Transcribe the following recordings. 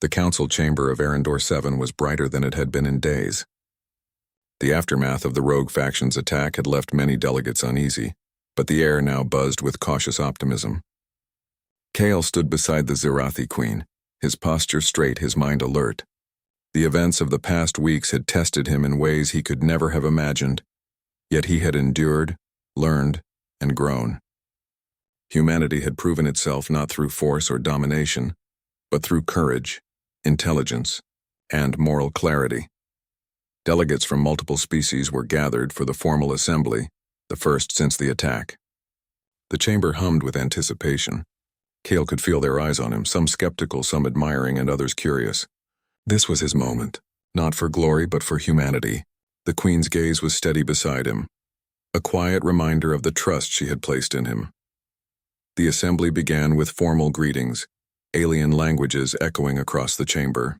The council chamber of Arendor 7 was brighter than it had been in days. The aftermath of the rogue faction's attack had left many delegates uneasy, but the air now buzzed with cautious optimism. Kale stood beside the Zirathi queen, his posture straight, his mind alert. The events of the past weeks had tested him in ways he could never have imagined, yet he had endured, learned, and grown. Humanity had proven itself not through force or domination, but through courage, intelligence, and moral clarity. Delegates from multiple species were gathered for the formal assembly, the first since the attack. The chamber hummed with anticipation. Kale could feel their eyes on him, some skeptical, some admiring, and others curious. This was his moment, not for glory but for humanity. The queen's gaze was steady beside him, a quiet reminder of the trust she had placed in him. The assembly began with formal greetings, alien languages echoing across the chamber.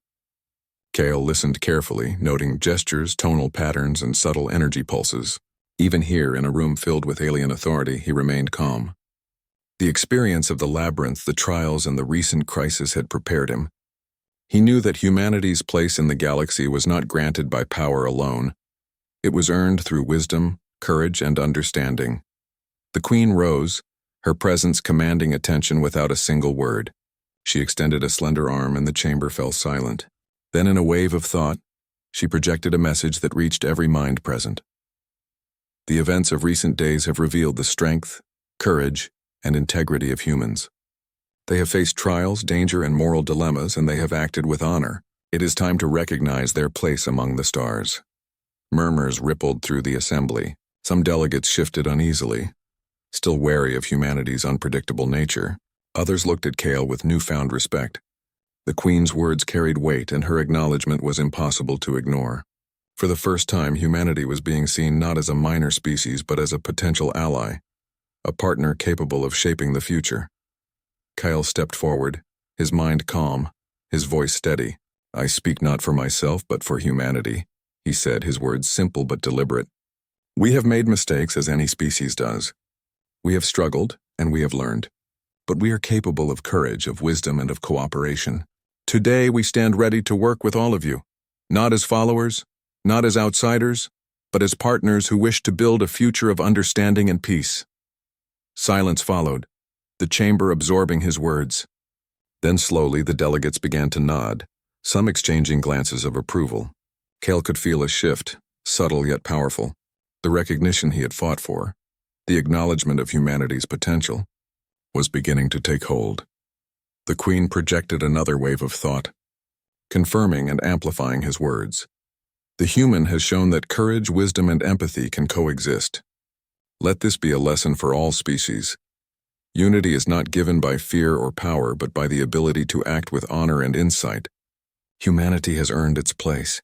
Kale listened carefully, noting gestures, tonal patterns, and subtle energy pulses. Even here, in a room filled with alien authority, he remained calm. The experience of the labyrinth, the trials, and the recent crisis had prepared him. He knew that humanity's place in the galaxy was not granted by power alone. It was earned through wisdom, courage, and understanding. The queen rose, her presence commanding attention without a single word. She extended a slender arm and the chamber fell silent. Then, in a wave of thought, she projected a message that reached every mind present. The events of recent days have revealed the strength, courage, and integrity of humans. They have faced trials, danger, and moral dilemmas, and they have acted with honor. It is time to recognize their place among the stars. Murmurs rippled through the assembly. Some delegates shifted uneasily, still wary of humanity's unpredictable nature. Others looked at Kale with newfound respect. The queen's words carried weight, and her acknowledgement was impossible to ignore. For the first time, humanity was being seen not as a minor species, but as a potential ally, a partner capable of shaping the future. Kyle stepped forward, his mind calm, his voice steady. "I speak not for myself, but for humanity," he said, his words simple but deliberate. "We have made mistakes, as any species does. We have struggled, and we have learned. But we are capable of courage, of wisdom, and of cooperation. Today we stand ready to work with all of you, not as followers, not as outsiders, but as partners who wish to build a future of understanding and peace." Silence followed, the chamber absorbing his words. Then slowly the delegates began to nod, some exchanging glances of approval. Kale could feel a shift, subtle yet powerful. The recognition he had fought for, the acknowledgement of humanity's potential, was beginning to take hold. The queen projected another wave of thought, confirming and amplifying his words. "The human has shown that courage, wisdom, and empathy can coexist. Let this be a lesson for all species. Unity is not given by fear or power, but by the ability to act with honor and insight. Humanity has earned its place."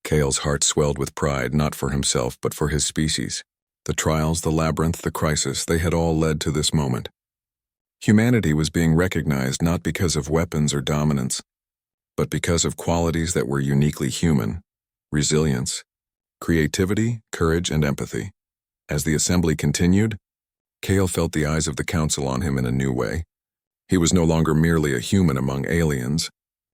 Kale's heart swelled with pride, not for himself, but for his species. The trials, the labyrinth, the crisis, they had all led to this moment. Humanity was being recognized not because of weapons or dominance, but because of qualities that were uniquely human: resilience, creativity, courage, and empathy. As the assembly continued, Kale felt the eyes of the council on him in a new way. He was no longer merely a human among aliens.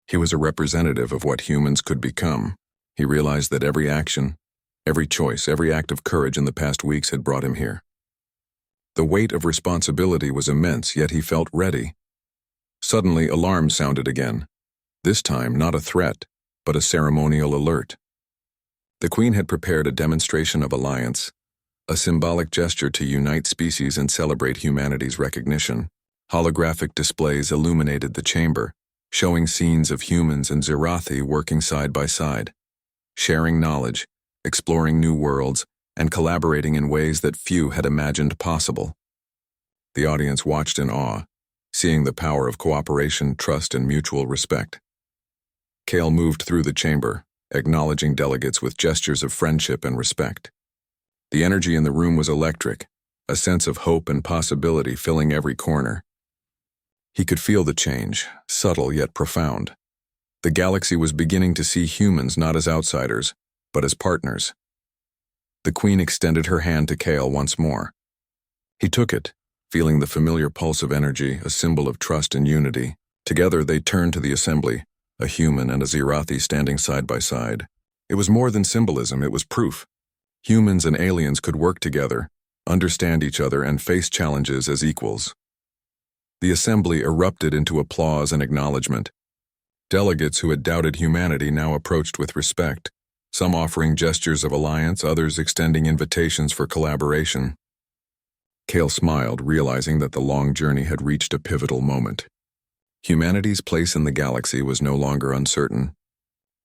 He was a representative of what humans could become. He realized that every action, every choice, every act of courage in the past weeks had brought him here. The weight of responsibility was immense, yet he felt ready. Suddenly, alarms sounded again. This time, not a threat, but a ceremonial alert. The queen had prepared a demonstration of alliance, a symbolic gesture to unite species and celebrate humanity's recognition. Holographic displays illuminated the chamber, showing scenes of humans and Zirathi working side by side, sharing knowledge, exploring new worlds, and collaborating in ways that few had imagined possible. The audience watched in awe, seeing the power of cooperation, trust, and mutual respect. Kale moved through the chamber, acknowledging delegates with gestures of friendship and respect. The energy in the room was electric, a sense of hope and possibility filling every corner. He could feel the change, subtle yet profound. The galaxy was beginning to see humans not as outsiders, but as partners. The queen extended her hand to Kale once more. He took it, feeling the familiar pulse of energy, a symbol of trust and unity. Together they turned to the assembly, a human and a Zirathi standing side by side. It was more than symbolism, it was proof. Humans and aliens could work together, understand each other, and face challenges as equals. The assembly erupted into applause and acknowledgement. Delegates who had doubted humanity now approached with respect, some offering gestures of alliance, others extending invitations for collaboration. Kale smiled, realizing that the long journey had reached a pivotal moment. Humanity's place in the galaxy was no longer uncertain.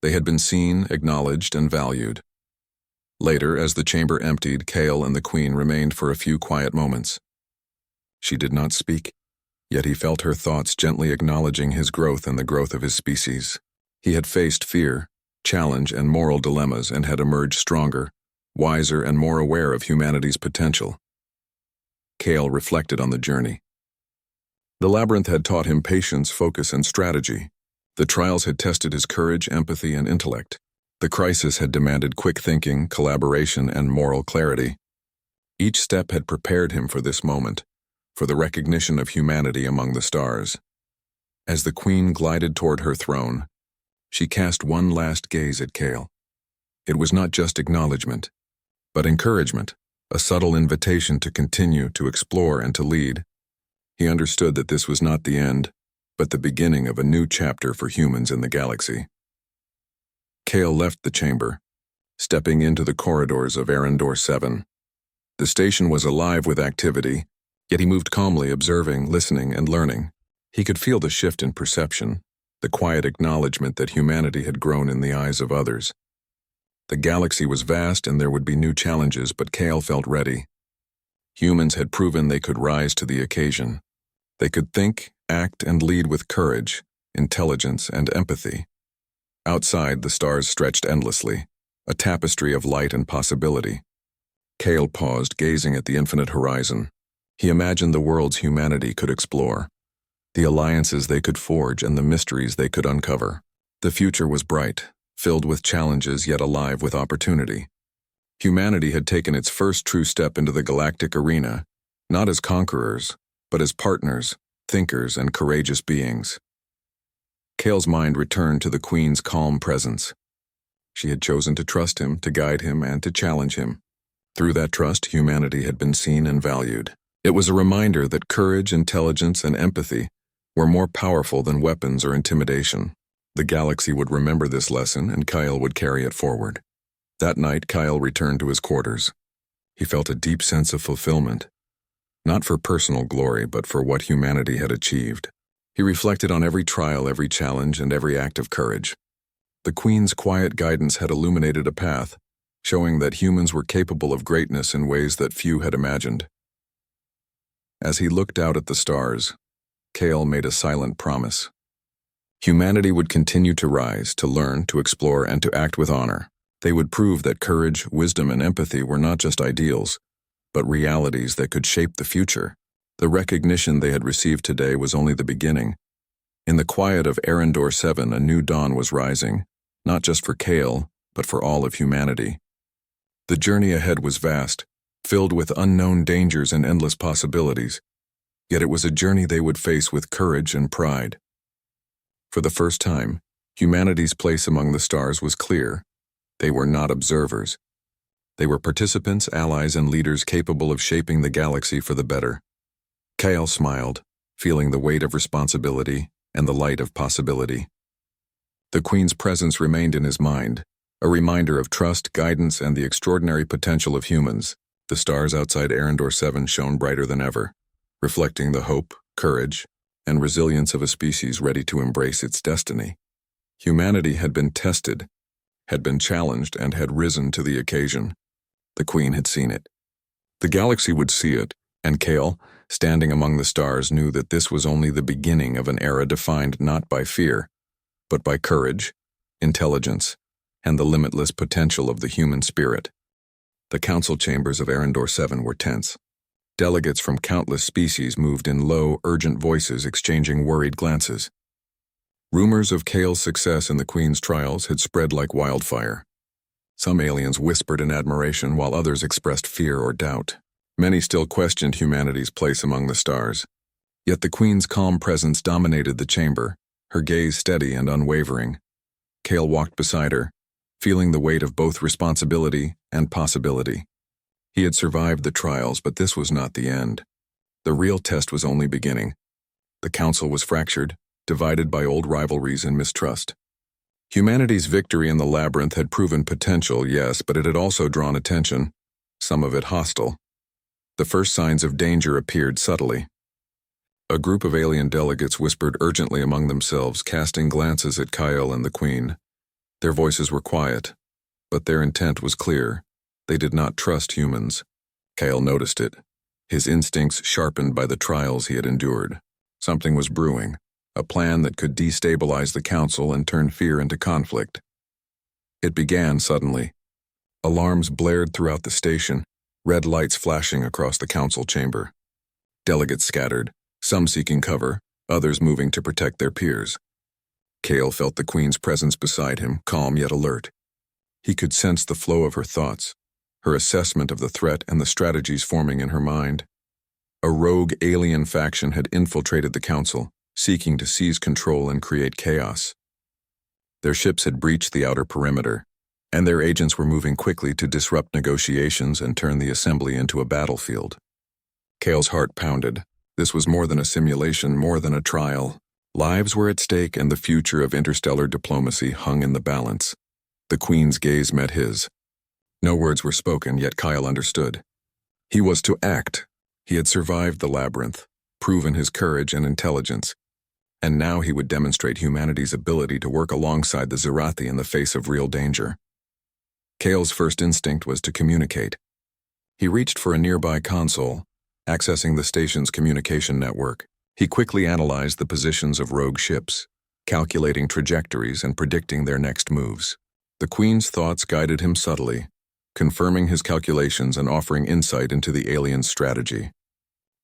They had been seen, acknowledged, and valued. Later, as the chamber emptied, Kale and the Queen remained for a few quiet moments. She did not speak, yet he felt her thoughts gently acknowledging his growth and the growth of his species. He had faced fear, challenge, and moral dilemmas and had emerged stronger, wiser, and more aware of humanity's potential. Kale reflected on the journey. The labyrinth had taught him patience, focus, and strategy. The trials had tested his courage, empathy, and intellect. The crisis had demanded quick thinking, collaboration, and moral clarity. Each step had prepared him for this moment, for the recognition of humanity among the stars. As the Queen glided toward her throne, she cast one last gaze at Kale. It was not just acknowledgement, but encouragement, a subtle invitation to continue, to explore, and to lead. He understood that this was not the end, but the beginning of a new chapter for humans in the galaxy. Kale left the chamber, stepping into the corridors of Arendor 7. The station was alive with activity, yet he moved calmly, observing, listening, and learning. He could feel the shift in perception, the quiet acknowledgement that humanity had grown in the eyes of others. The galaxy was vast and there would be new challenges, but Kale felt ready. Humans had proven they could rise to the occasion. They could think, act, and lead with courage, intelligence, and empathy. Outside, the stars stretched endlessly, a tapestry of light and possibility. Kale paused, gazing at the infinite horizon. He imagined the worlds humanity could explore, the alliances they could forge, and the mysteries they could uncover. The future was bright, filled with challenges yet alive with opportunity. Humanity had taken its first true step into the galactic arena, not as conquerors, but as partners, thinkers, and courageous beings. Kale's mind returned to the Queen's calm presence. She had chosen to trust him, to guide him, and to challenge him. Through that trust, humanity had been seen and valued. It was a reminder that courage, intelligence, and empathy were more powerful than weapons or intimidation. The galaxy would remember this lesson, and Kyle would carry it forward. That night, Kyle returned to his quarters. He felt a deep sense of fulfillment, not for personal glory, but for what humanity had achieved. He reflected on every trial, every challenge, and every act of courage. The Queen's quiet guidance had illuminated a path, showing that humans were capable of greatness in ways that few had imagined. As he looked out at the stars, Kale made a silent promise. Humanity would continue to rise, to learn, to explore, and to act with honor. They would prove that courage, wisdom, and empathy were not just ideals, but realities that could shape the future. The recognition they had received today was only the beginning. In the quiet of Arendor 7, a new dawn was rising, not just for Kale, but for all of humanity. The journey ahead was vast, filled with unknown dangers and endless possibilities, yet it was a journey they would face with courage and pride. For the first time, humanity's place among the stars was clear. They were not observers. They were participants, allies, and leaders capable of shaping the galaxy for the better. Kale smiled, feeling the weight of responsibility and the light of possibility. The Queen's presence remained in his mind, a reminder of trust, guidance, and the extraordinary potential of humans. The stars outside Arendor 7 shone brighter than ever, reflecting the hope, courage, and resilience of a species ready to embrace its destiny. Humanity had been tested, had been challenged, and had risen to the occasion. The Queen had seen it. The galaxy would see it, and Kale, standing among the stars, knew that this was only the beginning of an era defined not by fear, but by courage, intelligence, and the limitless potential of the human spirit. The council chambers of Arendor 7 were tense. Delegates from countless species moved in low, urgent voices, exchanging worried glances. Rumors of Kale's success in the Queen's trials had spread like wildfire. Some aliens whispered in admiration, while others expressed fear or doubt. Many still questioned humanity's place among the stars. Yet the Queen's calm presence dominated the chamber, her gaze steady and unwavering. Kale walked beside her, feeling the weight of both responsibility and possibility. He had survived the trials, but this was not the end. The real test was only beginning. The council was fractured, divided by old rivalries and mistrust. Humanity's victory in the labyrinth had proven potential, yes, but it had also drawn attention, some of it hostile. The first signs of danger appeared subtly. A group of alien delegates whispered urgently among themselves, casting glances at Kyle and the Queen. Their voices were quiet, but their intent was clear. They did not trust humans. Kyle noticed it, his instincts sharpened by the trials he had endured. Something was brewing, a plan that could destabilize the council and turn fear into conflict. It began suddenly. Alarms blared throughout the station, red lights flashing across the council chamber. Delegates scattered, some seeking cover, others moving to protect their peers. Kale felt the Queen's presence beside him, calm yet alert. He could sense the flow of her thoughts, her assessment of the threat and the strategies forming in her mind. A rogue alien faction had infiltrated the council, seeking to seize control and create chaos. Their ships had breached the outer perimeter, and their agents were moving quickly to disrupt negotiations and turn the assembly into a battlefield. Kale's heart pounded. This was more than a simulation, more than a trial. Lives were at stake, and the future of interstellar diplomacy hung in the balance. The Queen's gaze met his. No words were spoken, yet Kyle understood. He was to act. He had survived the labyrinth, proven his courage and intelligence, and now he would demonstrate humanity's ability to work alongside the Zirathi in the face of real danger. Kale's first instinct was to communicate. He reached for a nearby console, accessing the station's communication network. He quickly analyzed the positions of rogue ships, calculating trajectories and predicting their next moves. The Queen's thoughts guided him subtly, confirming his calculations and offering insight into the alien's strategy.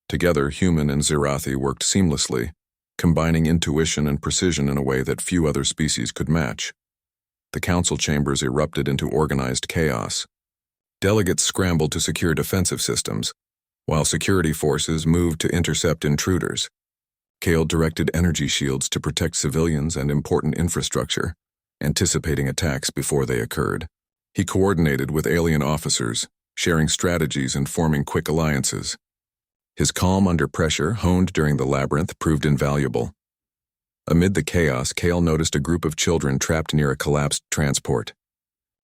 Together, human and Zirathi worked seamlessly, combining intuition and precision in a way that few other species could match. The council chambers erupted into organized chaos. Delegates scrambled to secure defensive systems, while security forces moved to intercept intruders. Kale directed energy shields to protect civilians and important infrastructure, anticipating attacks before they occurred. He coordinated with alien officers, sharing strategies and forming quick alliances. His calm under pressure, honed during the labyrinth, proved invaluable. Amid the chaos, Kale noticed a group of children trapped near a collapsed transport.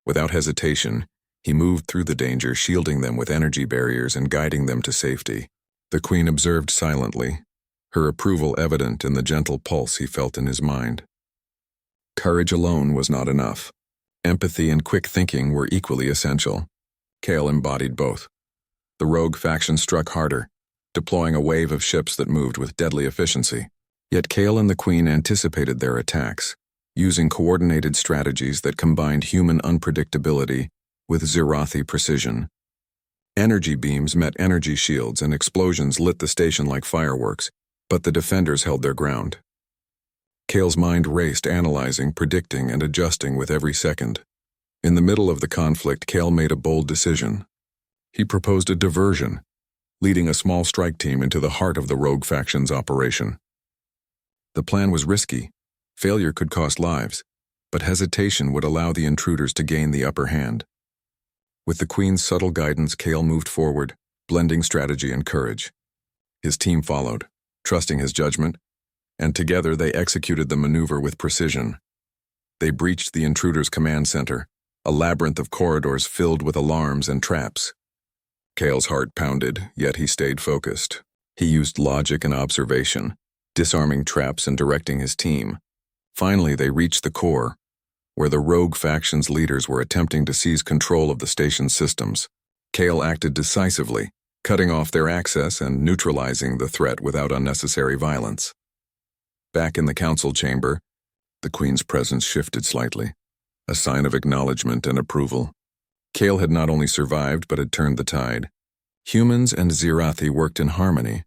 Without hesitation, he moved through the danger, shielding them with energy barriers and guiding them to safety. The Queen observed silently, her approval evident in the gentle pulse he felt in his mind. Courage alone was not enough. Empathy and quick thinking were equally essential. Kale embodied both. The rogue faction struck harder, deploying a wave of ships that moved with deadly efficiency. Yet Kale and the Queen anticipated their attacks, using coordinated strategies that combined human unpredictability with Zirathi precision. Energy beams met energy shields and explosions lit the station like fireworks, but the defenders held their ground. Kale's mind raced, analyzing, predicting, and adjusting with every second. In the middle of the conflict, Kale made a bold decision. He proposed a diversion, leading a small strike team into the heart of the rogue faction's operation. The plan was risky. Failure could cost lives, but hesitation would allow the intruders to gain the upper hand. With the Queen's subtle guidance, Kale moved forward, blending strategy and courage. His team followed, trusting his judgment, and together they executed the maneuver with precision. They breached the intruders' command center, a labyrinth of corridors filled with alarms and traps. Kale's heart pounded, yet he stayed focused. He used logic and observation, disarming traps and directing his team. Finally, they reached the core, where the rogue faction's leaders were attempting to seize control of the station's systems. Kale acted decisively, cutting off their access and neutralizing the threat without unnecessary violence. Back in the council chamber, the Queen's presence shifted slightly, a sign of acknowledgement and approval. Kale had not only survived but had turned the tide. Humans and Zirathi worked in harmony,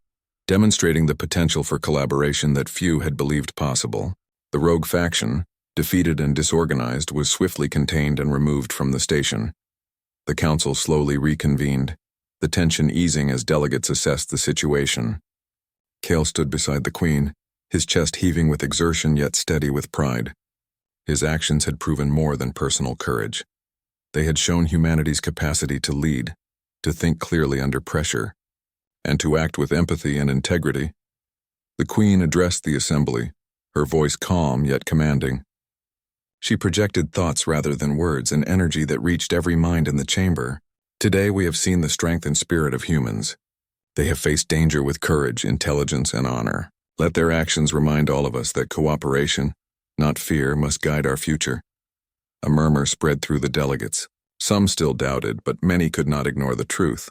demonstrating the potential for collaboration that few had believed possible. The rogue faction, defeated and disorganized, was swiftly contained and removed from the station. The council slowly reconvened, the tension easing as delegates assessed the situation. Kale stood beside the Queen, his chest heaving with exertion yet steady with pride. His actions had proven more than personal courage. They had shown humanity's capacity to lead, to think clearly under pressure, and to act with empathy and integrity. The Queen addressed the assembly, her voice calm yet commanding. She projected thoughts rather than words, an energy that reached every mind in the chamber. Today we have seen the strength and spirit of humans. They have faced danger with courage, intelligence, and honor. Let their actions remind all of us that cooperation, not fear, must guide our future. A murmur spread through the delegates. Some still doubted, but many could not ignore the truth.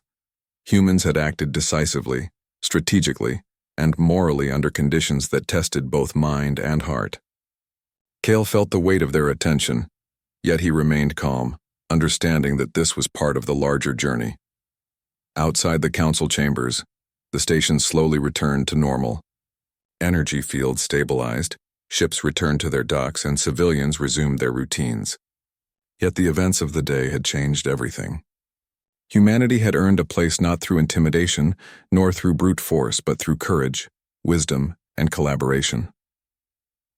Humans had acted decisively, strategically, and morally under conditions that tested both mind and heart. Cale felt the weight of their attention, yet he remained calm, understanding that this was part of the larger journey. Outside the council chambers, the station slowly returned to normal. Energy fields stabilized, ships returned to their docks, and civilians resumed their routines. Yet the events of the day had changed everything. Humanity had earned a place not through intimidation, nor through brute force, but through courage, wisdom, and collaboration.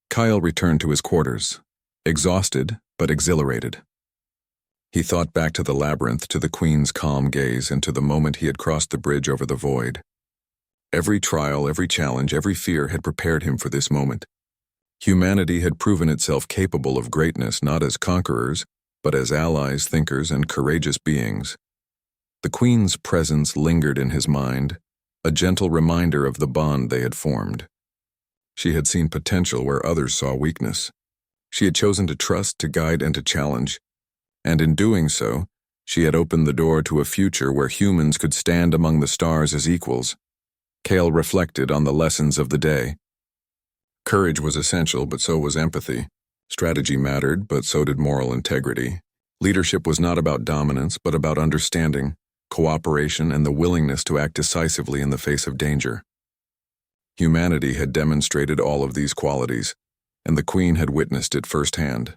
Kyle returned to his quarters, exhausted but exhilarated. He thought back to the labyrinth, to the Queen's calm gaze, and to the moment he had crossed the bridge over the void. Every trial, every challenge, every fear had prepared him for this moment. Humanity had proven itself capable of greatness, not as conquerors, but as allies, thinkers, and courageous beings. The Queen's presence lingered in his mind, a gentle reminder of the bond they had formed. She had seen potential where others saw weakness. She had chosen to trust, to guide, and to challenge. And in doing so, she had opened the door to a future where humans could stand among the stars as equals. Cale reflected on the lessons of the day. Courage was essential, but so was empathy. Strategy mattered, but so did moral integrity. Leadership was not about dominance, but about understanding, cooperation, and the willingness to act decisively in the face of danger. Humanity had demonstrated all of these qualities, and the Queen had witnessed it firsthand.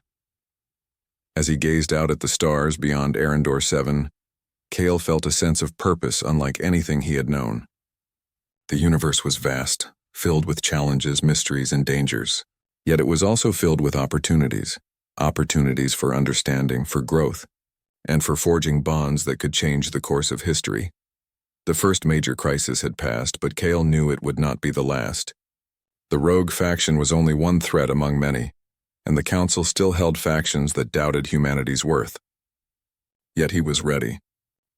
As he gazed out at the stars beyond Arendor 7, Cale felt a sense of purpose unlike anything he had known. The universe was vast, filled with challenges, mysteries, and dangers. Yet it was also filled with opportunities for understanding, for growth, and for forging bonds that could change the course of history. The first major crisis had passed, but Cale knew it would not be the last. The rogue faction was only one threat among many, and the Council still held factions that doubted humanity's worth. Yet he was ready.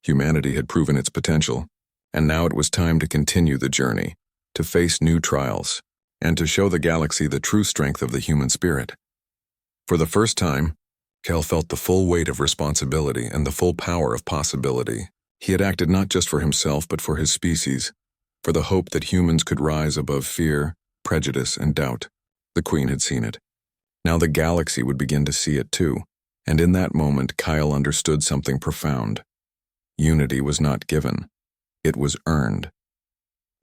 Humanity had proven its potential, and now it was time to continue the journey, to face new trials, and to show the galaxy the true strength of the human spirit. For the first time, Cale felt the full weight of responsibility and the full power of possibility. He had acted not just for himself, but for his species, for the hope that humans could rise above fear, prejudice, and doubt. The Queen had seen it. Now the galaxy would begin to see it too, and in that moment Kyle understood something profound. Unity was not given. It was earned.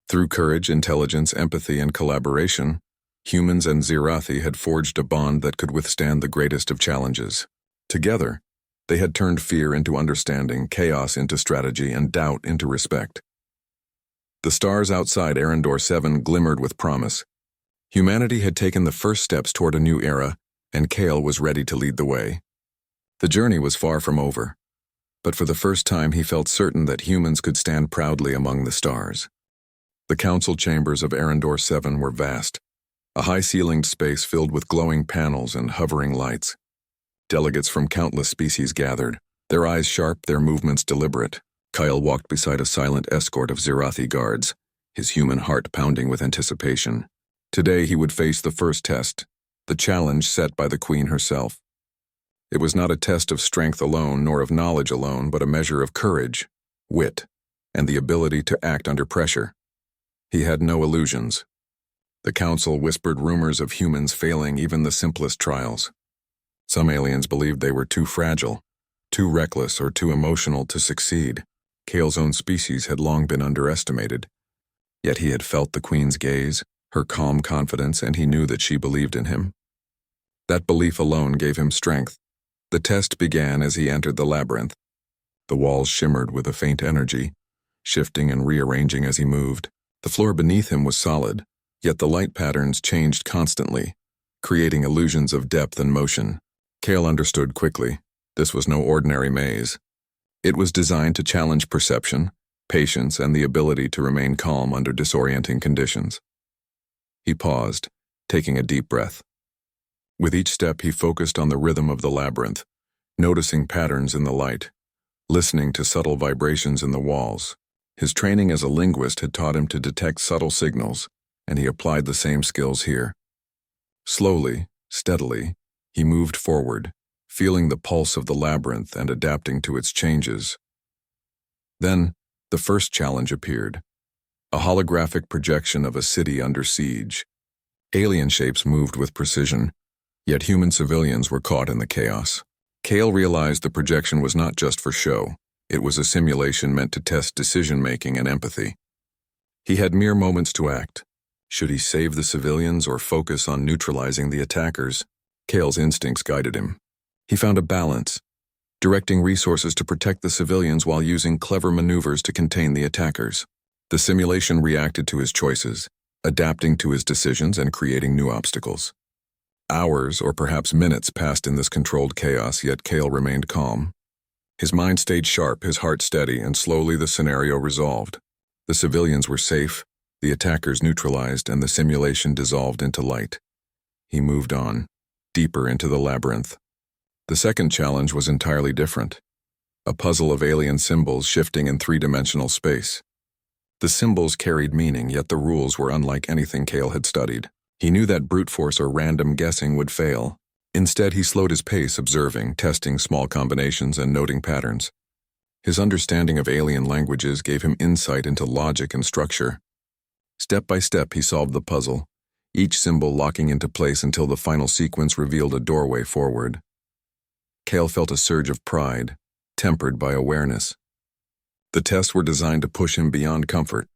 Through courage, intelligence, empathy, and collaboration, humans and Zirathi had forged a bond that could withstand the greatest of challenges. Together, they had turned fear into understanding, chaos into strategy, and doubt into respect. The stars outside Arendor 7 glimmered with promise. Humanity had taken the first steps toward a new era, and Cale was ready to lead the way. The journey was far from over, but for the first time he felt certain that humans could stand proudly among the stars. The council chambers of Arendor 7 were vast, a high-ceilinged space filled with glowing panels and hovering lights. Delegates from countless species gathered, their eyes sharp, their movements deliberate. Kyle walked beside a silent escort of Zirathi guards, his human heart pounding with anticipation. Today he would face the first test, the challenge set by the Queen herself. It was not a test of strength alone, nor of knowledge alone, but a measure of courage, wit, and the ability to act under pressure. He had no illusions. The council whispered rumors of humans failing even the simplest trials. Some aliens believed they were too fragile, too reckless, or too emotional to succeed. Cale's own species had long been underestimated. Yet he had felt the Queen's gaze, her calm confidence, and he knew that she believed in him. That belief alone gave him strength. The test began as he entered the labyrinth. The walls shimmered with a faint energy, shifting and rearranging as he moved. The floor beneath him was solid, Yet the light patterns changed constantly, creating illusions of depth and motion. Kale understood quickly. This was no ordinary maze. It was designed to challenge perception, patience, and the ability to remain calm under disorienting conditions. He paused, taking a deep breath. With each step, he focused on the rhythm of the labyrinth, noticing patterns in the light, listening to subtle vibrations in the walls. His training as a linguist had taught him to detect subtle signals, and he applied the same skills here. Slowly, steadily, he moved forward, feeling the pulse of the labyrinth and adapting to its changes. Then, the first challenge appeared. A holographic projection of a city under siege. Alien shapes moved with precision, yet human civilians were caught in the chaos. Kale realized the projection was not just for show. It was a simulation meant to test decision-making and empathy. He had mere moments to act. Should he save the civilians or focus on neutralizing the attackers? Kale's instincts guided him. He found a balance, directing resources to protect the civilians while using clever maneuvers to contain the attackers. The simulation reacted to his choices, adapting to his decisions and creating new obstacles. Hours or perhaps minutes passed in this controlled chaos, yet Kale remained calm. His mind stayed sharp, his heart steady, and slowly the scenario resolved. The civilians were safe, the attackers neutralized, and the simulation dissolved into light. He moved on, deeper into the labyrinth. The second challenge was entirely different. A puzzle of alien symbols shifting in three-dimensional space. The symbols carried meaning, yet the rules were unlike anything Kale had studied. He knew that brute force or random guessing would fail. Instead, he slowed his pace, observing, testing small combinations, and noting patterns. His understanding of alien languages gave him insight into logic and structure. Step by step, he solved the puzzle, each symbol locking into place until the final sequence revealed a doorway forward. Kale felt a surge of pride, tempered by awareness. The tests were designed to push him beyond comfort,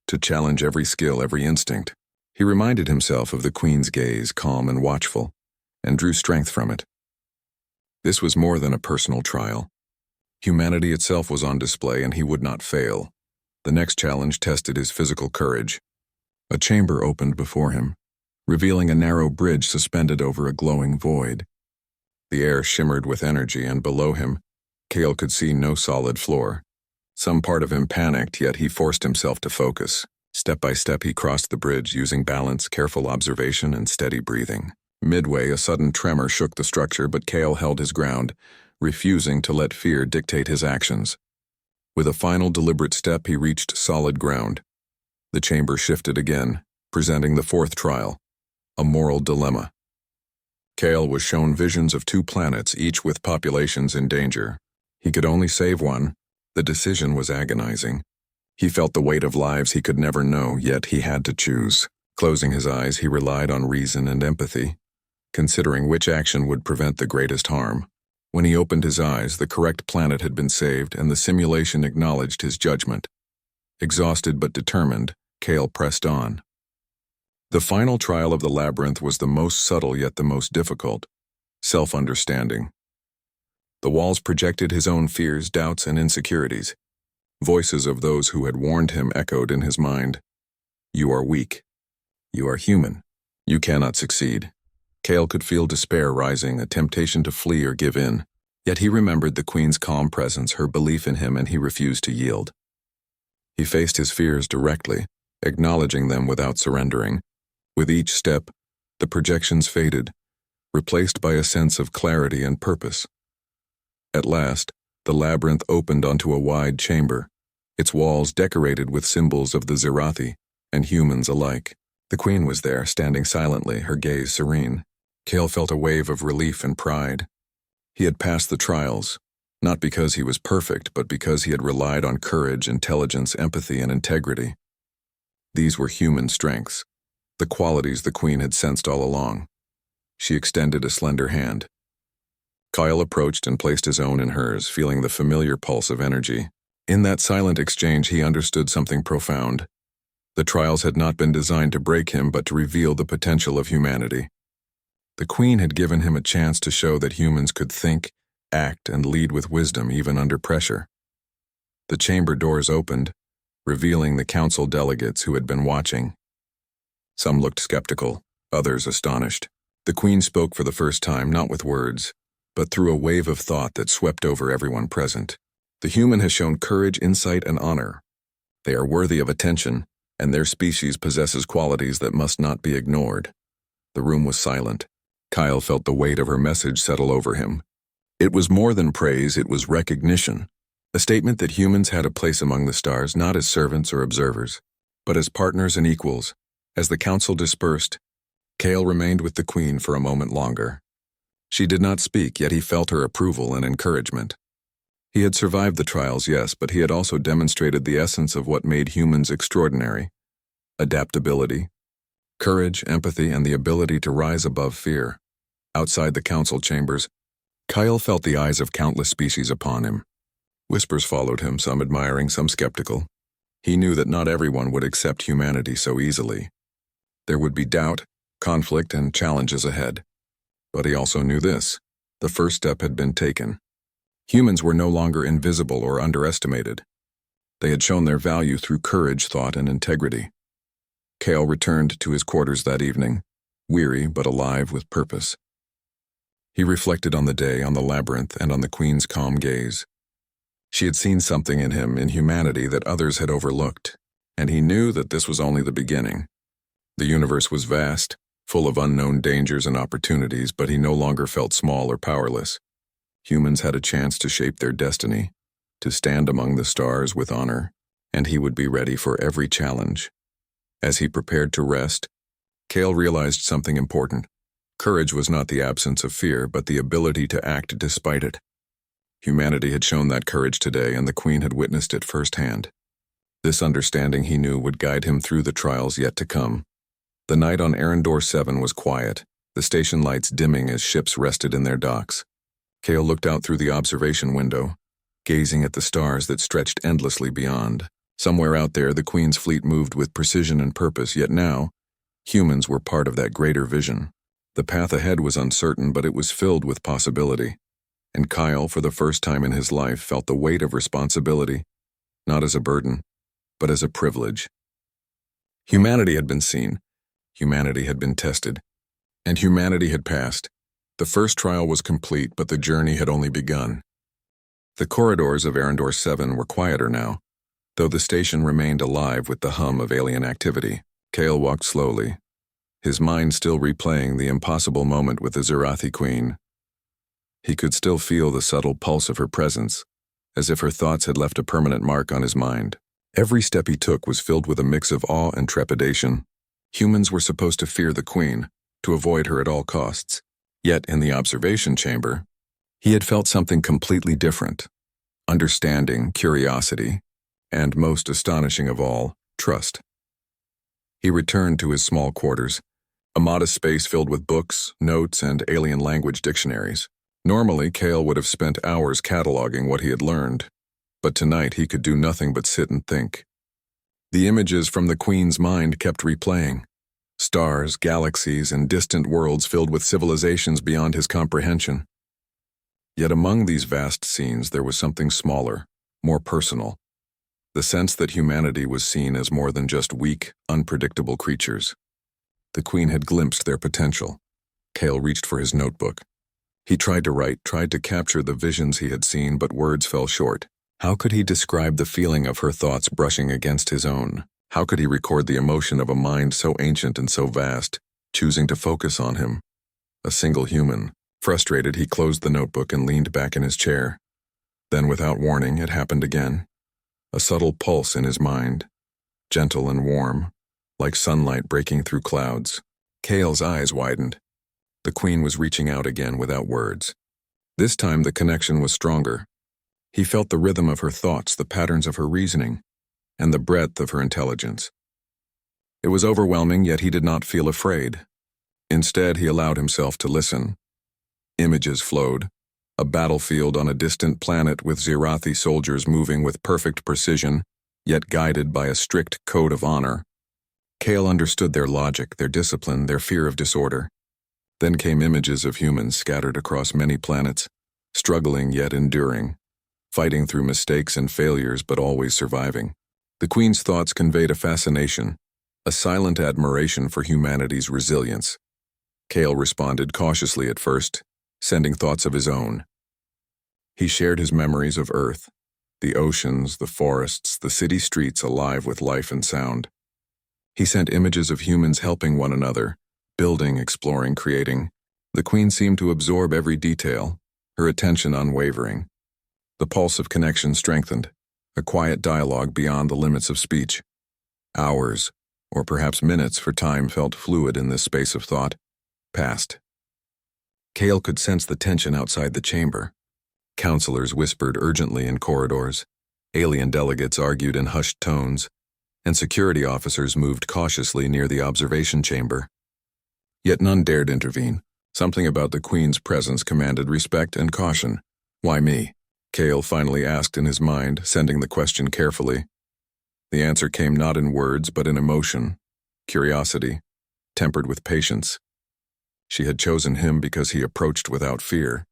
to challenge every skill, every instinct. He reminded himself of the Queen's gaze, calm and watchful, and drew strength from it. This was more than a personal trial. Humanity itself was on display, and he would not fail. The next challenge tested his physical courage. A chamber opened before him, revealing a narrow bridge suspended over a glowing void. The air shimmered with energy, and below him, Kale could see no solid floor. Some part of him panicked, yet he forced himself to focus. Step by step, he crossed the bridge, using balance, careful observation, and steady breathing. Midway, a sudden tremor shook the structure, but Kale held his ground, refusing to let fear dictate his actions. With a final deliberate step, he reached solid ground. The chamber shifted again, presenting the fourth trial, a moral dilemma. Kale was shown visions of two planets, each with populations in danger. He could only save one. The decision was agonizing. He felt the weight of lives he could never know, yet he had to choose. Closing his eyes, he relied on reason and empathy, considering which action would prevent the greatest harm. When he opened his eyes, the correct planet had been saved, and the simulation acknowledged his judgment. Exhausted but determined, Kale pressed on. The final trial of the labyrinth was the most subtle yet the most difficult: self-understanding. The walls projected his own fears, doubts, and insecurities. Voices of those who had warned him echoed in his mind. You are weak. You are human. You cannot succeed. Kale could feel despair rising, a temptation to flee or give in. Yet he remembered the Queen's calm presence, her belief in him, and he refused to yield. He faced his fears directly, acknowledging them without surrendering. With each step, the projections faded, replaced by a sense of clarity and purpose. At last, the labyrinth opened onto a wide chamber, its walls decorated with symbols of the Zirathi and humans alike. The Queen was there, standing silently, her gaze serene. Kale felt a wave of relief and pride. He had passed the trials, not because he was perfect, but because he had relied on courage, intelligence, empathy, and integrity. These were human strengths, the qualities the Queen had sensed all along. She extended a slender hand. Kyle approached and placed his own in hers, feeling the familiar pulse of energy. In that silent exchange, he understood something profound. The trials had not been designed to break him, but to reveal the potential of humanity. The Queen had given him a chance to show that humans could think, act, and lead with wisdom even under pressure. The chamber doors opened, revealing the council delegates who had been watching. Some looked skeptical, others astonished. The Queen spoke for the first time, not with words, but through a wave of thought that swept over everyone present. The human has shown courage, insight, and honor. They are worthy of attention, and their species possesses qualities that must not be ignored. The room was silent. Kyle felt the weight of her message settle over him. It was more than praise, it was recognition. A statement that humans had a place among the stars, not as servants or observers, but as partners and equals. As the council dispersed, Kale remained with the Queen for a moment longer. She did not speak, yet he felt her approval and encouragement. He had survived the trials, yes, but he had also demonstrated the essence of what made humans extraordinary: adaptability, courage, empathy, and the ability to rise above fear. Outside the council chambers, Kyle felt the eyes of countless species upon him. Whispers followed him, some admiring, some skeptical. He knew that not everyone would accept humanity so easily. There would be doubt, conflict, and challenges ahead. But he also knew this: the first step had been taken. Humans were no longer invisible or underestimated. They had shown their value through courage, thought, and integrity. Kale returned to his quarters that evening, weary but alive with purpose. He reflected on the day, on the labyrinth, and on the Queen's calm gaze. She had seen something in him, in humanity, that others had overlooked, and he knew that this was only the beginning. The universe was vast, full of unknown dangers and opportunities, but he no longer felt small or powerless. Humans had a chance to shape their destiny, to stand among the stars with honor, and he would be ready for every challenge. As he prepared to rest, Kale realized something important. Courage was not the absence of fear, but the ability to act despite it. Humanity had shown that courage today, and the Queen had witnessed it firsthand. This understanding, he knew, would guide him through the trials yet to come. The night on Arendor 7 was quiet, the station lights dimming as ships rested in their docks. Kale looked out through the observation window, gazing at the stars that stretched endlessly beyond. Somewhere out there, the Queen's fleet moved with precision and purpose, yet now, humans were part of that greater vision. The path ahead was uncertain, but it was filled with possibility. And Kyle, for the first time in his life, felt the weight of responsibility, not as a burden, but as a privilege. Humanity had been seen, humanity had been tested, and humanity had passed. The first trial was complete, but the journey had only begun. The corridors of Arendor 7 were quieter now, though the station remained alive with the hum of alien activity. Kale walked slowly, his mind still replaying the impossible moment with the Zirathi Queen. He could still feel the subtle pulse of her presence, as if her thoughts had left a permanent mark on his mind. Every step he took was filled with a mix of awe and trepidation. Humans were supposed to fear the Queen, to avoid her at all costs. Yet in the observation chamber, he had felt something completely different: understanding, curiosity, and, most astonishing of all, trust. He returned to his small quarters, a modest space filled with books, notes, and alien language dictionaries. Normally, Kale would have spent hours cataloging what he had learned, but tonight he could do nothing but sit and think. The images from the Queen's mind kept replaying: stars, galaxies, and distant worlds filled with civilizations beyond his comprehension. Yet among these vast scenes there was something smaller, more personal: the sense that humanity was seen as more than just weak, unpredictable creatures. The Queen had glimpsed their potential. Kale reached for his notebook. He tried to write, tried to capture the visions he had seen, but words fell short. How could he describe the feeling of her thoughts brushing against his own? How could he record the emotion of a mind so ancient and so vast, choosing to focus on him? A single human. Frustrated, he closed the notebook and leaned back in his chair. Then, without warning, it happened again. A subtle pulse in his mind, gentle and warm, like sunlight breaking through clouds. Kale's eyes widened. The Queen was reaching out again without words. This time the connection was stronger. He felt the rhythm of her thoughts, the patterns of her reasoning, and the breadth of her intelligence. It was overwhelming, yet he did not feel afraid. Instead, he allowed himself to listen. Images flowed: a battlefield on a distant planet with Zirathi soldiers moving with perfect precision, yet guided by a strict code of honor. Kale understood their logic, their discipline, their fear of disorder. Then came images of humans scattered across many planets, struggling yet enduring, fighting through mistakes and failures but always surviving. The Queen's thoughts conveyed a fascination, a silent admiration for humanity's resilience. Cale responded cautiously at first, sending thoughts of his own. He shared his memories of Earth, the oceans, the forests, the city streets alive with life and sound. He sent images of humans helping one another, building, exploring, creating. The Queen seemed to absorb every detail, her attention unwavering. The pulse of connection strengthened, a quiet dialogue beyond the limits of speech. Hours, or perhaps minutes, for time felt fluid in this space of thought, passed. Cale could sense the tension outside the chamber. Counselors whispered urgently in corridors, alien delegates argued in hushed tones, and security officers moved cautiously near the observation chamber. Yet none dared intervene. Something about the Queen's presence commanded respect and caution. "Why me?" Cale finally asked in his mind, sending the question carefully. The answer came not in words but in emotion, curiosity, tempered with patience. She had chosen him because he approached without fear,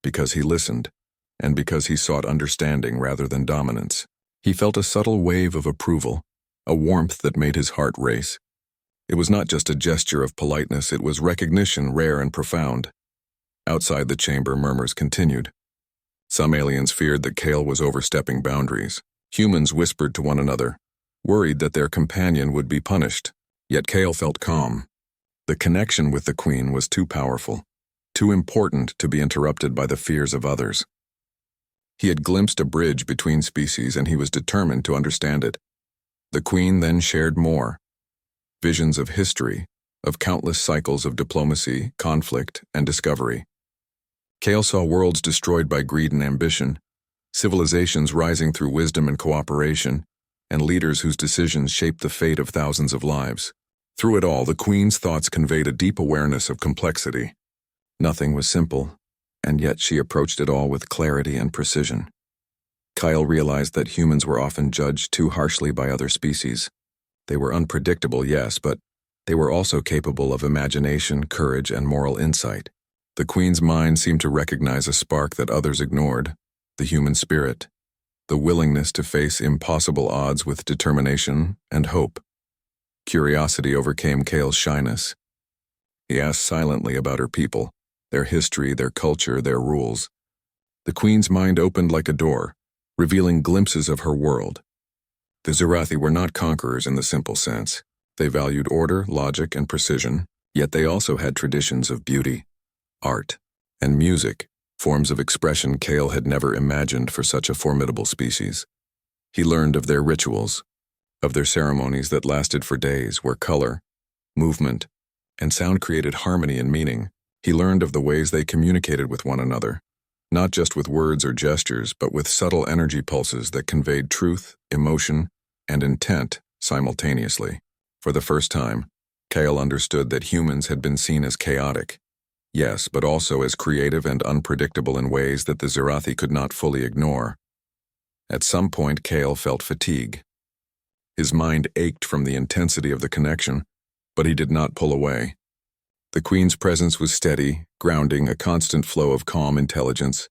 because he listened, and because he sought understanding rather than dominance. He felt a subtle wave of approval, a warmth that made his heart race. It was not just a gesture of politeness, it was recognition rare and profound. Outside the chamber, murmurs continued. Some aliens feared that Cale was overstepping boundaries. Humans whispered to one another, worried that their companion would be punished. Yet Cale felt calm. The connection with the Queen was too powerful, too important to be interrupted by the fears of others. He had glimpsed a bridge between species and he was determined to understand it. The Queen then shared more. Visions of history, of countless cycles of diplomacy, conflict, and discovery. Cale saw worlds destroyed by greed and ambition, civilizations rising through wisdom and cooperation, and leaders whose decisions shaped the fate of thousands of lives. Through it all, the Queen's thoughts conveyed a deep awareness of complexity. Nothing was simple, and yet she approached it all with clarity and precision. Cale realized that humans were often judged too harshly by other species. They were unpredictable, yes, but they were also capable of imagination, courage, and moral insight. The Queen's mind seemed to recognize a spark that others ignored, the human spirit, the willingness to face impossible odds with determination and hope. Curiosity overcame Cale's shyness. He asked silently about her people, their history, their culture, their rules. The Queen's mind opened like a door, revealing glimpses of her world. The Scifi were not conquerors in the simple sense. They valued order, logic, and precision, yet they also had traditions of beauty, art, and music, forms of expression Cale had never imagined for such a formidable species. He learned of their rituals, of their ceremonies that lasted for days, where color, movement, and sound created harmony and meaning. He learned of the ways they communicated with one another, not just with words or gestures, but with subtle energy pulses that conveyed truth, emotion, and intent simultaneously. For the first time, Cale understood that humans had been seen as chaotic, yes, but also as creative and unpredictable in ways that the Scifi could not fully ignore. At some point, Cale felt fatigue. His mind ached from the intensity of the connection, but he did not pull away. The Queen's presence was steady, grounding, a constant flow of calm intelligence.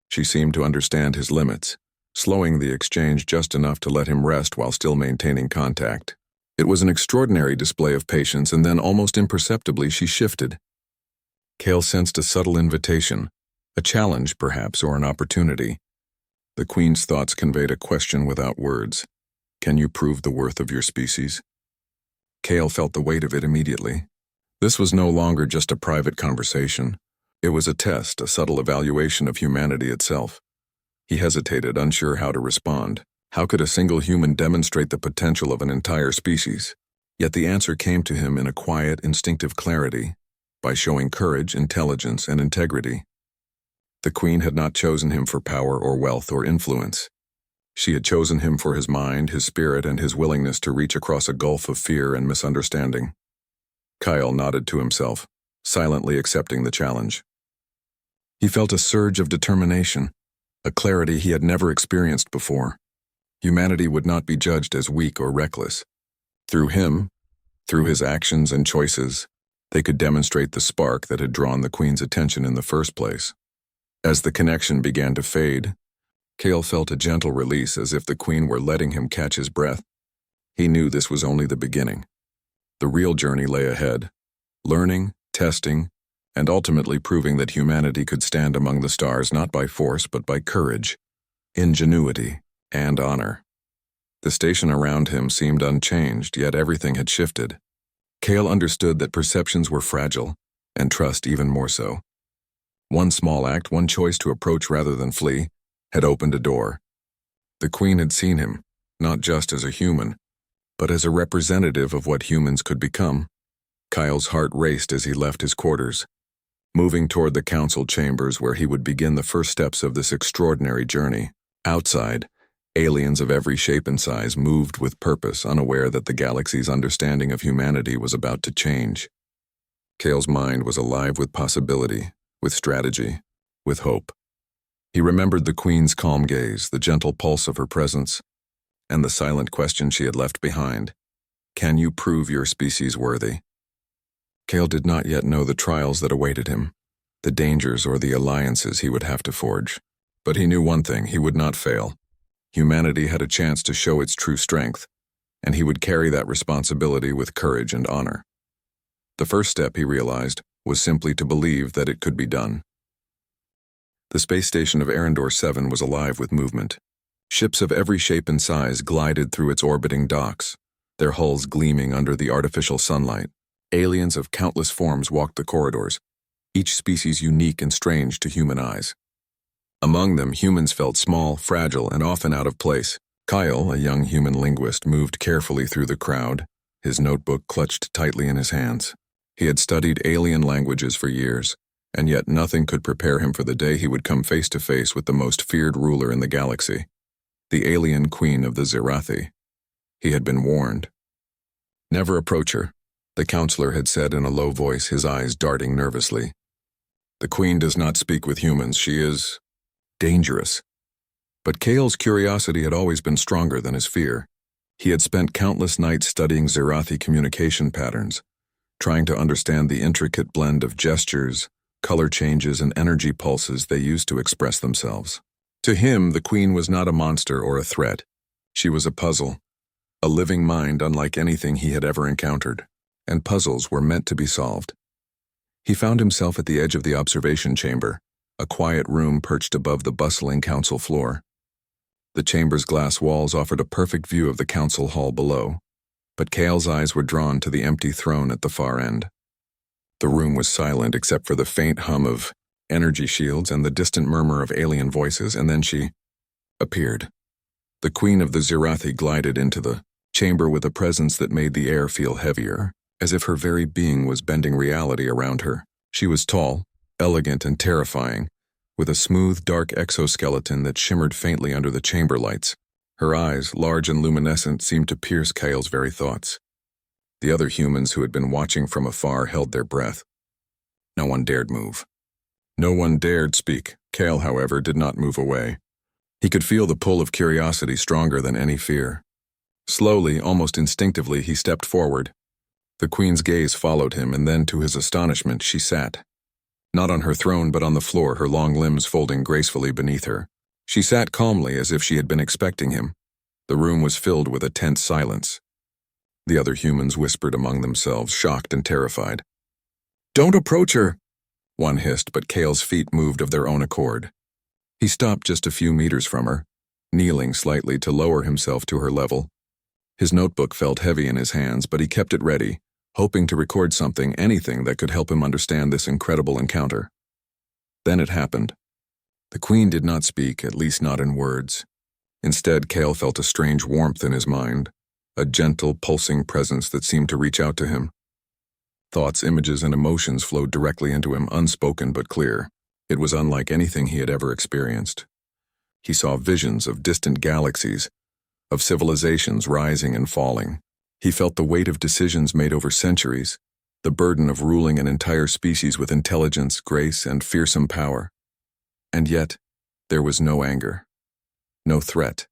She seemed to understand his limits, slowing the exchange just enough to let him rest while still maintaining contact. It was an extraordinary display of patience, and then almost imperceptibly she shifted. Cale sensed a subtle invitation, a challenge perhaps, or an opportunity. The Queen's thoughts conveyed a question without words. Can you prove the worth of your species? Cale felt the weight of it immediately. This was no longer just a private conversation. It was a test, a subtle evaluation of humanity itself. He hesitated, unsure how to respond. How could a single human demonstrate the potential of an entire species? Yet the answer came to him in a quiet, instinctive clarity, by showing courage, intelligence, and integrity. The Queen had not chosen him for power or wealth or influence. She had chosen him for his mind, his spirit, and his willingness to reach across a gulf of fear and misunderstanding. Cale nodded to himself, silently accepting the challenge. He felt a surge of determination, a clarity he had never experienced before. Humanity would not be judged as weak or reckless. Through him, through his actions and choices, they could demonstrate the spark that had drawn the Queen's attention in the first place. As the connection began to fade, Cale felt a gentle release, as if the Queen were letting him catch his breath. He knew this was only the beginning. The real journey lay ahead, learning, testing, and ultimately proving that humanity could stand among the stars not by force but by courage, ingenuity, and honor. The station around him seemed unchanged, yet everything had shifted. Cale understood that perceptions were fragile, and trust even more so. One small act, one choice to approach rather than flee, had opened a door. The Queen had seen him, not just as a human, but as a representative of what humans could become. Kyle's heart raced as he left his quarters, moving toward the council chambers where he would begin the first steps of this extraordinary journey. Outside, aliens of every shape and size moved with purpose, unaware that the galaxy's understanding of humanity was about to change. Cale's mind was alive with possibility, with strategy, with hope. He remembered the Queen's calm gaze, the gentle pulse of her presence, and the silent question she had left behind. Can you prove your species worthy? Cale did not yet know the trials that awaited him, the dangers or the alliances he would have to forge. But he knew one thing: he would not fail. Humanity had a chance to show its true strength, and he would carry that responsibility with courage and honor. The first step, he realized, was simply to believe that it could be done. The space station of Arendor 7 was alive with movement. Ships of every shape and size glided through its orbiting docks, their hulls gleaming under the artificial sunlight. Aliens of countless forms walked the corridors, each species unique and strange to human eyes. Among them, humans felt small, fragile, and often out of place. Kyle, a young human linguist, moved carefully through the crowd, his notebook clutched tightly in his hands. He had studied alien languages for years, and yet nothing could prepare him for the day he would come face to face with the most feared ruler in the galaxy, the alien queen of the Zirathi. He had been warned. Never approach her, the counselor had said in a low voice, his eyes darting nervously. The Queen does not speak with humans. She is dangerous. But Cale's curiosity had always been stronger than his fear. He had spent countless nights studying Zirathi communication patterns, trying to understand the intricate blend of gestures, color changes, and energy pulses they used to express themselves. To him, the Queen was not a monster or a threat. She was a puzzle, a living mind unlike anything he had ever encountered, and puzzles were meant to be solved. He found himself at the edge of the observation chamber, a quiet room perched above the bustling council floor. The chamber's glass walls offered a perfect view of the council hall below, but Cale's eyes were drawn to the empty throne at the far end. The room was silent except for the faint hum of energy shields and the distant murmur of alien voices, and then she appeared. The Queen of the Zirathi glided into the chamber with a presence that made the air feel heavier, as if her very being was bending reality around her. She was tall, elegant, and terrifying, with a smooth, dark exoskeleton that shimmered faintly under the chamber lights. Her eyes, large and luminescent, seemed to pierce Kyle's very thoughts. The other humans who had been watching from afar held their breath. No one dared move. No one dared speak. Kale, however, did not move away. He could feel the pull of curiosity stronger than any fear. Slowly, almost instinctively, he stepped forward. The Queen's gaze followed him, and then, to his astonishment, she sat. Not on her throne, but on the floor, her long limbs folding gracefully beneath her. She sat calmly as if she had been expecting him. The room was filled with a tense silence. The other humans whispered among themselves, shocked and terrified. "Don't approach her!" one hissed, but Cale's feet moved of their own accord. He stopped just a few meters from her, kneeling slightly to lower himself to her level. His notebook felt heavy in his hands, but he kept it ready, hoping to record something, anything that could help him understand this incredible encounter. Then it happened. The Queen did not speak, at least not in words. Instead, Cale felt a strange warmth in his mind, a gentle, pulsing presence that seemed to reach out to him. Thoughts, images, and emotions flowed directly into him, unspoken but clear. It was unlike anything he had ever experienced. He saw visions of distant galaxies, of civilizations rising and falling. He felt the weight of decisions made over centuries, the burden of ruling an entire species with intelligence, grace, and fearsome power. And yet, there was no anger, no threat,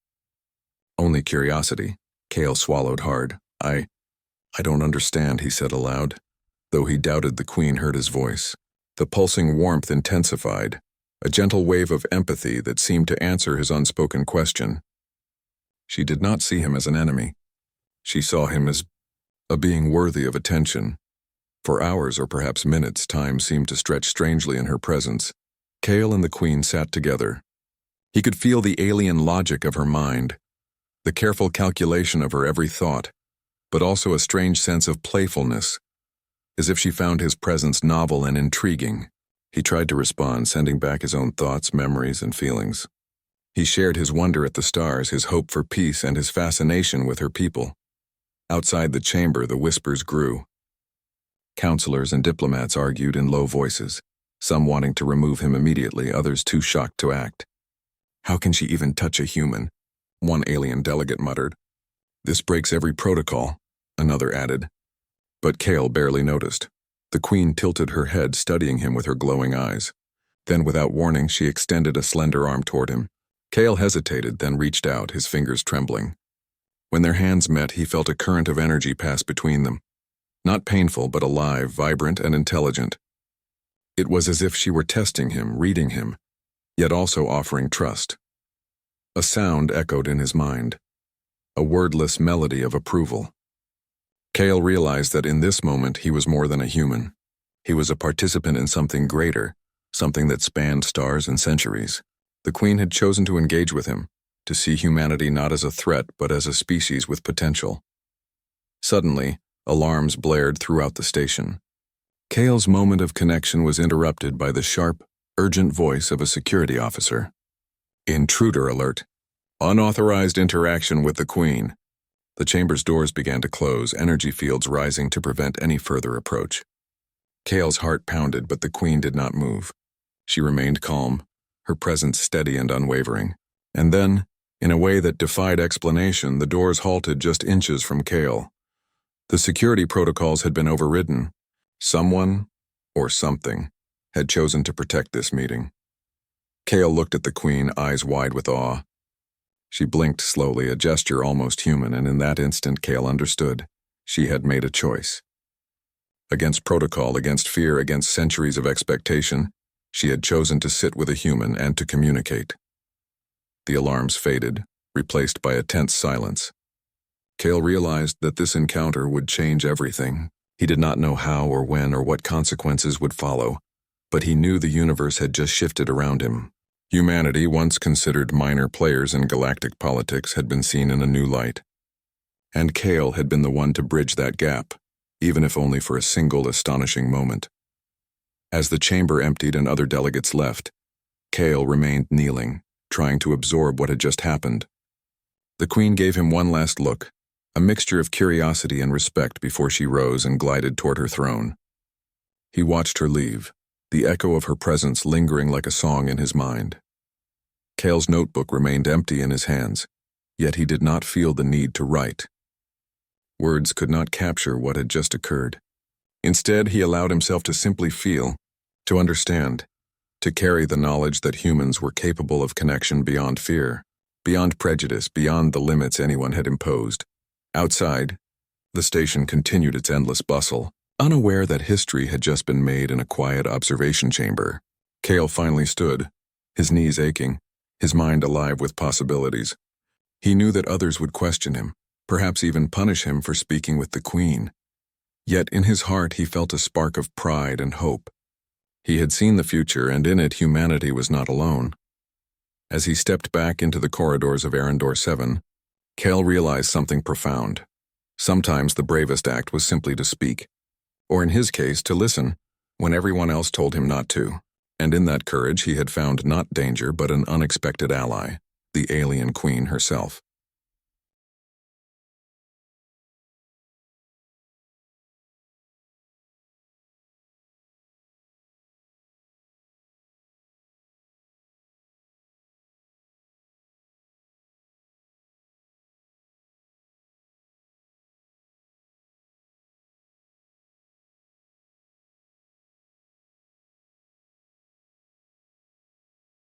only curiosity. Cale swallowed hard. I don't understand," he said aloud. Though he doubted the Queen heard his voice. The pulsing warmth intensified, a gentle wave of empathy that seemed to answer his unspoken question. She did not see him as an enemy. She saw him as a being worthy of attention. For hours or perhaps minutes, time seemed to stretch strangely in her presence. Kale and the Queen sat together. He could feel the alien logic of her mind, the careful calculation of her every thought, but also a strange sense of playfulness, as if she found his presence novel and intriguing. He tried to respond, sending back his own thoughts, memories, and feelings. He shared his wonder at the stars, his hope for peace, and his fascination with her people. Outside the chamber, the whispers grew. Counselors and diplomats argued in low voices, some wanting to remove him immediately, others too shocked to act. "How can she even touch a human?" one alien delegate muttered. "This breaks every protocol," another added. But Kale barely noticed. The Queen tilted her head, studying him with her glowing eyes. Then, without warning, she extended a slender arm toward him. Kale hesitated, then reached out, his fingers trembling. When their hands met, he felt a current of energy pass between them. Not painful, but alive, vibrant, and intelligent. It was as if she were testing him, reading him, yet also offering trust. A sound echoed in his mind, a wordless melody of approval. Kale realized that in this moment he was more than a human. He was a participant in something greater, something that spanned stars and centuries. The Queen had chosen to engage with him, to see humanity not as a threat but as a species with potential. Suddenly, alarms blared throughout the station. Kale's moment of connection was interrupted by the sharp, urgent voice of a security officer. "Intruder alert. Unauthorized interaction with the Queen." The chamber's doors began to close, energy fields rising to prevent any further approach. Kale's heart pounded, but the Queen did not move. She remained calm, her presence steady and unwavering. And then, in a way that defied explanation, the doors halted just inches from Kale. The security protocols had been overridden. Someone, or something, had chosen to protect this meeting. Kale looked at the Queen, eyes wide with awe. She blinked slowly, a gesture almost human, and in that instant Kale understood. She had made a choice. Against protocol, against fear, against centuries of expectation, she had chosen to sit with a human and to communicate. The alarms faded, replaced by a tense silence. Kale realized that this encounter would change everything. He did not know how or when or what consequences would follow, but he knew the universe had just shifted around him. Humanity, once considered minor players in galactic politics, had been seen in a new light. And Kale had been the one to bridge that gap, even if only for a single astonishing moment. As the chamber emptied and other delegates left, Kale remained kneeling, trying to absorb what had just happened. The Queen gave him one last look, a mixture of curiosity and respect before she rose and glided toward her throne. He watched her leave, the echo of her presence lingering like a song in his mind. Kale's notebook remained empty in his hands, yet he did not feel the need to write. Words could not capture what had just occurred. Instead, he allowed himself to simply feel, to understand, to carry the knowledge that humans were capable of connection beyond fear, beyond prejudice, beyond the limits anyone had imposed. Outside, the station continued its endless bustle, unaware that history had just been made in a quiet observation chamber. Kale finally stood, his knees aching, his mind alive with possibilities. He knew that others would question him, perhaps even punish him for speaking with the Queen. Yet in his heart he felt a spark of pride and hope. He had seen the future, and in it humanity was not alone. As he stepped back into the corridors of Arendor 7, Kale realized something profound. Sometimes the bravest act was simply to speak, or in his case, to listen, when everyone else told him not to. And in that courage he had found not danger but an unexpected ally, the alien Queen herself.